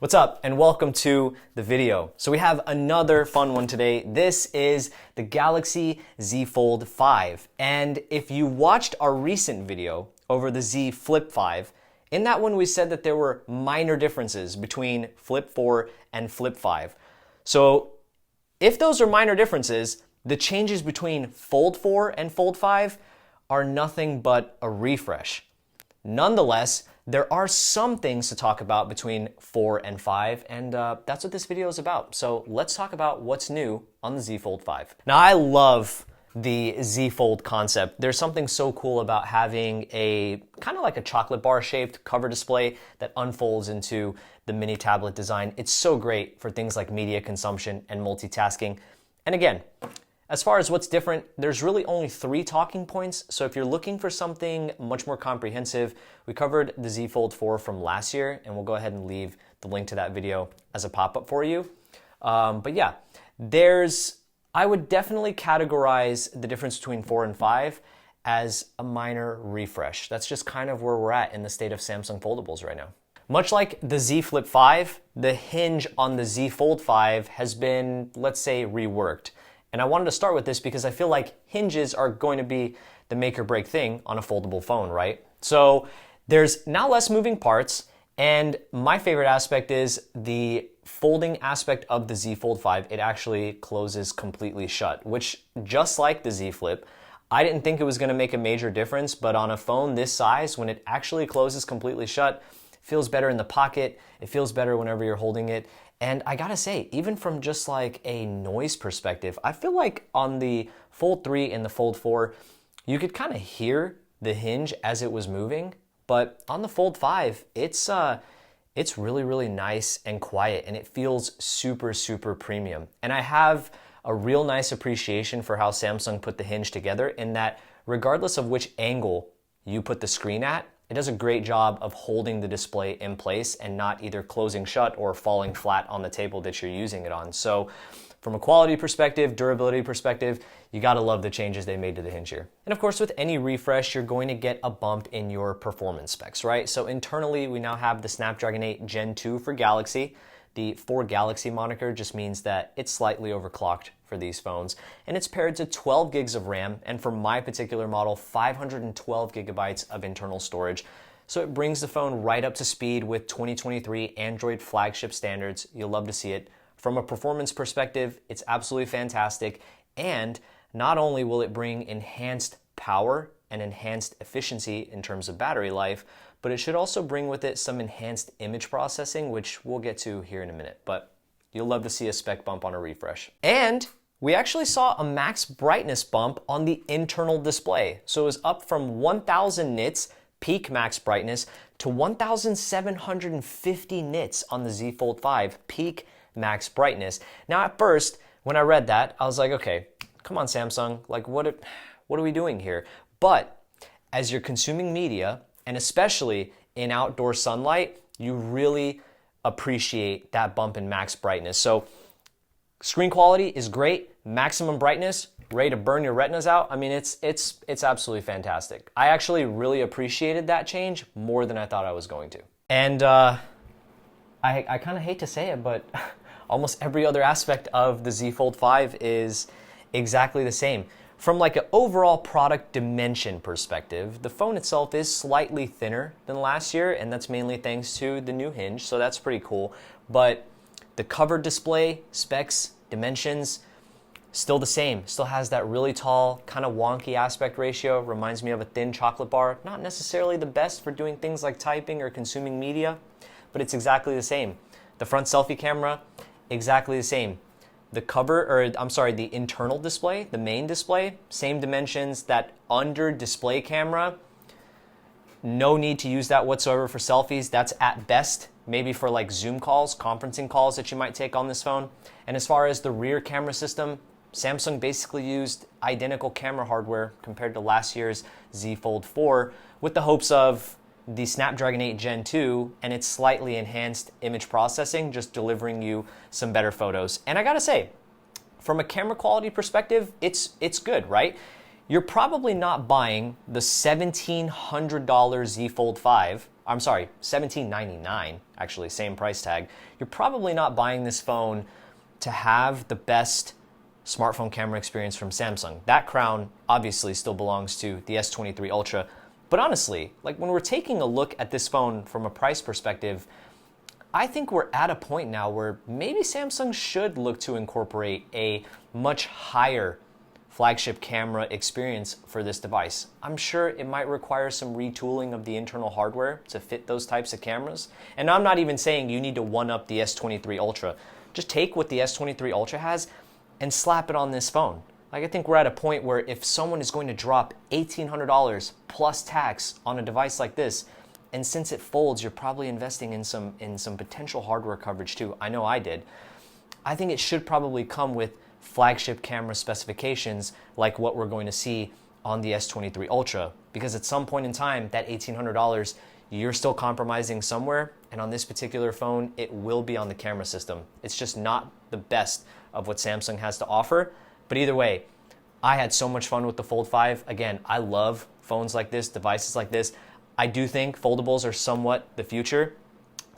What's up and welcome to the video. So we have another fun one today. This is the Galaxy Z Fold 5. And if you watched our recent video over the Z Flip 5, in that one we said that there were minor differences between Flip 4 and Flip 5. So if those are minor differences, the changes between Fold 4 and Fold 5 are nothing but a refresh. Nonetheless, there are some things to talk about between 4 and 5, and that's what this video is about. So let's talk about what's new on the Z Fold 5. Now, I love the Z Fold concept. There's something so cool about having a kind of like a chocolate bar shaped cover display that unfolds into the mini tablet design. It's so great for things like media consumption and multitasking. And again, as far as what's different, there's really only 3 talking points. So if you're looking for something much more comprehensive, we covered the Z Fold 4 from last year, and we'll go ahead and leave the link to that video as a pop-up for you. But yeah, I would definitely categorize the difference between 4 and 5 as a minor refresh. That's just kind of where we're at in the state of Samsung foldables right now. Much like the Z Flip 5, the hinge on the Z Fold 5 has been, let's say, reworked. And I wanted to start with this because I feel like hinges are going to be the make or break thing on a foldable phone, right? So there's now less moving parts, and my favorite aspect is the folding aspect of the Z Fold 5. It actually closes completely shut, which, just like the Z Flip, I didn't think it was going to make a major difference, but on a phone this size, when it actually closes completely shut, it feels better in the pocket, it feels better whenever you're holding it. And I gotta say, even from just like a noise perspective, I feel like on the Fold 3 and the Fold 4, you could kind of hear the hinge as it was moving. But on the Fold 5, it's really, really nice and quiet, and it feels super, super premium. And I have a real nice appreciation for how Samsung put the hinge together, in that regardless of which angle you put the screen at, it does a great job of holding the display in place and not either closing shut or falling flat on the table that you're using it on. So from a quality perspective, durability perspective, you gotta love the changes they made to the hinge here. And of course, with any refresh, you're going to get a bump in your performance specs, right? So internally, we now have the Snapdragon 8 Gen 2 for Galaxy. The 4 Galaxy moniker just means that it's slightly overclocked for these phones. And it's paired to 12 gigs of RAM, and for my particular model, 512 gigabytes of internal storage. So it brings the phone right up to speed with 2023 Android flagship standards. You'll love to see it. From a performance perspective, it's absolutely fantastic. And not only will it bring enhanced power and enhanced efficiency in terms of battery life, but it should also bring with it some enhanced image processing, which we'll get to here in a minute. But you'll love to see a spec bump on a refresh. And we actually saw a max brightness bump on the internal display. So it was up from 1000 nits peak max brightness to 1750 nits on the Z Fold 5 peak max brightness. Now at first, when I read that, I was like, okay, come on Samsung, like what are we doing here? But as you're consuming media, and especially in outdoor sunlight, you really appreciate that bump in max brightness. So screen quality is great, maximum brightness, ready to burn your retinas out. I mean, it's absolutely fantastic. I actually really appreciated that change more than I thought I was going to. And I kind of hate to say it, but almost every other aspect of the Z Fold 5 is exactly the same. From like an overall product dimension perspective, the phone itself is slightly thinner than last year, and that's mainly thanks to the new hinge, so that's pretty cool. But the cover display, specs, dimensions, still the same. Still has that really tall, kind of wonky aspect ratio. Reminds me of a thin chocolate bar. Not necessarily the best for doing things like typing or consuming media, but it's exactly the same. The front selfie camera, exactly the same. The internal display, the main display, same dimensions. That under display camera, no need to use that whatsoever for selfies. That's at best maybe for like Zoom calls, conferencing calls that you might take on this phone. And as far as the rear camera system, Samsung basically used identical camera hardware compared to last year's Z Fold 4 with the hopes of the Snapdragon 8 Gen 2 and its slightly enhanced image processing, just delivering you some better photos. And I gotta say, from a camera quality perspective, it's good, right? You're probably not buying the $1,700 Z Fold 5 I'm sorry, $1799, actually, same price tag, you're probably not buying this phone to have the best smartphone camera experience from Samsung. That crown obviously still belongs to the S23 Ultra. But honestly, like when we're taking a look at this phone from a price perspective, I think we're at a point now where maybe Samsung should look to incorporate a much higher flagship camera experience for this device. I'm sure it might require some retooling of the internal hardware to fit those types of cameras. And I'm not even saying you need to one-up the S23 Ultra. Just take what the S23 Ultra has and slap it on this phone. Like, I think we're at a point where if someone is going to drop $1,800 plus tax on a device like this, and since it folds, you're probably investing in some potential hardware coverage too. I know I did. I think it should probably come with flagship camera specifications like what we're going to see on the S23 Ultra, because at some point in time, that $1,800, you're still compromising somewhere, and on this particular phone, it will be on the camera system. It's just not the best of what Samsung has to offer, but either way, I had so much fun with the Fold 5. Again, I love phones like this, devices like this. I do think foldables are somewhat the future,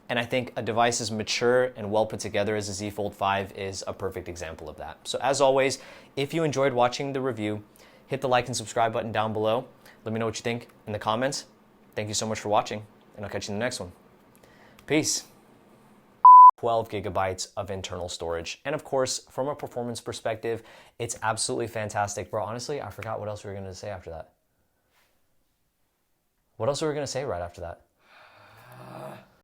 and I think a device as mature and well put together as a Z Fold 5 is a perfect example of that. So as always, if you enjoyed watching the review, hit the like and subscribe button down below. Let me know what you think in the comments. Thank you so much for watching, and I'll catch you in the next one. Peace. 12 gigabytes of internal storage. And of course, from a performance perspective, it's absolutely fantastic. Bro, honestly, I forgot what else we were going to say after that. What else were we going to say right after that?